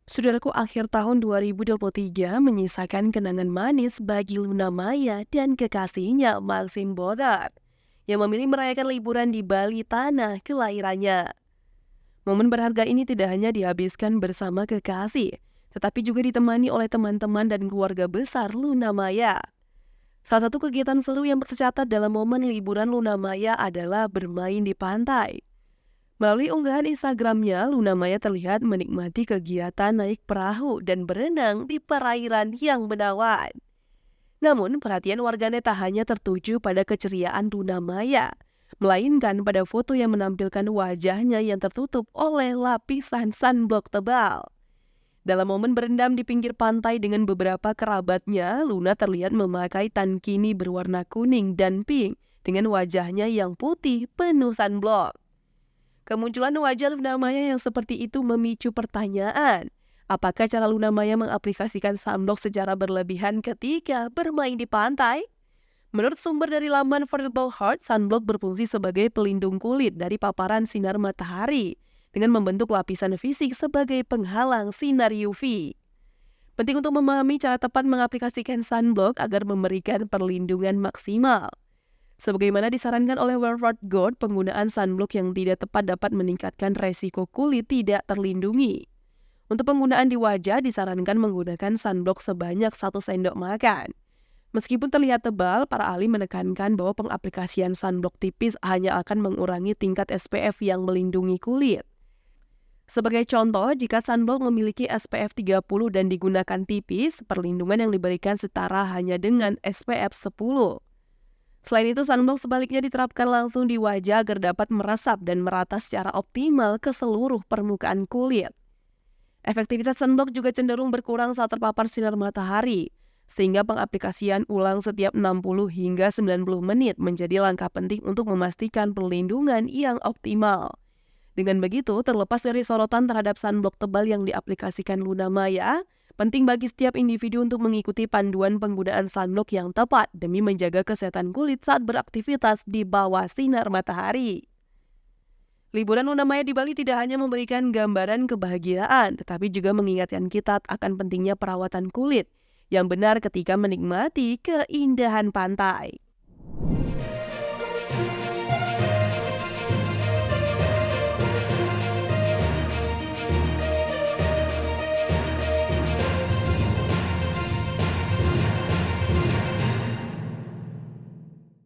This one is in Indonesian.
Saudaraku, akhir tahun 2023 menyisakan kenangan manis bagi Luna Maya dan kekasihnya Maxim Bodat yang memilih merayakan liburan di Bali tanah kelahirannya. Momen berharga ini tidak hanya dihabiskan bersama kekasih, tetapi juga ditemani oleh teman-teman dan keluarga besar Luna Maya. Salah satu kegiatan seru yang tercatat dalam momen liburan Luna Maya adalah bermain di pantai. Melalui unggahan Instagramnya, Luna Maya terlihat menikmati kegiatan naik perahu dan berenang di perairan yang menawan. Namun, perhatian warganet tak hanya tertuju pada keceriaan Luna Maya, melainkan pada foto yang menampilkan wajahnya yang tertutup oleh lapisan sunblock tebal. Dalam momen berendam di pinggir pantai dengan beberapa kerabatnya, Luna terlihat memakai tankini berwarna kuning dan pink dengan wajahnya yang putih penuh sunblock. Kemunculan wajah Luna Maya yang seperti itu memicu pertanyaan. Apakah cara Luna Maya mengaplikasikan sunblock secara berlebihan ketika bermain di pantai? Menurut sumber dari laman Variable Heart, sunblock berfungsi sebagai pelindung kulit dari paparan sinar matahari dengan membentuk lapisan fisik sebagai penghalang sinar UV. Penting untuk memahami cara tepat mengaplikasikan sunblock agar memberikan perlindungan maksimal. Sebagaimana disarankan oleh Welford Gold, penggunaan sunblock yang tidak tepat dapat meningkatkan resiko kulit tidak terlindungi. Untuk penggunaan di wajah, disarankan menggunakan sunblock sebanyak 1 sendok makan. Meskipun terlihat tebal, para ahli menekankan bahwa pengaplikasian sunblock tipis hanya akan mengurangi tingkat SPF yang melindungi kulit. Sebagai contoh, jika sunblock memiliki SPF 30 dan digunakan tipis, perlindungan yang diberikan setara hanya dengan SPF 10. Selain itu, sunblock sebaliknya diterapkan langsung di wajah agar dapat meresap dan merata secara optimal ke seluruh permukaan kulit. Efektivitas sunblock juga cenderung berkurang saat terpapar sinar matahari, sehingga pengaplikasian ulang setiap 60 hingga 90 menit menjadi langkah penting untuk memastikan perlindungan yang optimal. Dengan begitu, terlepas dari sorotan terhadap sunblock tebal yang diaplikasikan Luna Maya, penting bagi setiap individu untuk mengikuti panduan penggunaan sunblock yang tepat demi menjaga kesehatan kulit saat beraktivitas di bawah sinar matahari. Liburan Luna Maya di Bali tidak hanya memberikan gambaran kebahagiaan, tetapi juga mengingatkan kita akan pentingnya perawatan kulit yang benar ketika menikmati keindahan pantai.